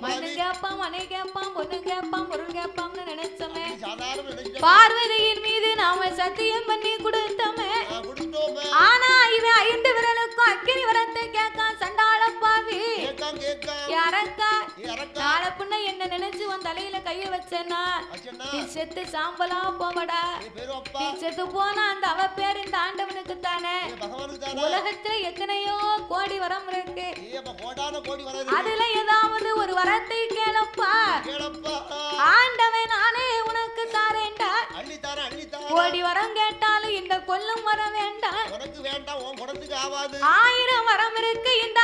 மண்ணு கேப்பான் மனை கேப்பான் பொண்ணு கேப்பான் பொருள் கேப்பான்னு நினைச்சோமே பார்வதியின் மீது நாம சத்தியம் பண்ணி கொடுத்தோமே ஆனா இவன் 5 விரலுக்கும் அக்கினி வரத்தை கேட்கான் சண்டாள பாவி யாரக்கா நாளை புண்ண என்ன நினைச்சு உன் தலையில கைய வச்சேன்னா நீ செத்து சாம்பலா போவடா நீ செத்து போனா அந்த அவ பேர் இந்த ஆண்டவனுக்கு தானே உலகத்துல எத்தனையோ கோடி வரம் இருக்கு அதுல ஏதாவது ஒரு வரத்தை கேளப்பா ஆண்டவன் நானே உனக்கு தாரேன்டா கோடி வரம் கேட்டாலும் இந்த கொல்லும் வர வேண்டாம் 1000 வரம் இருக்கு இந்த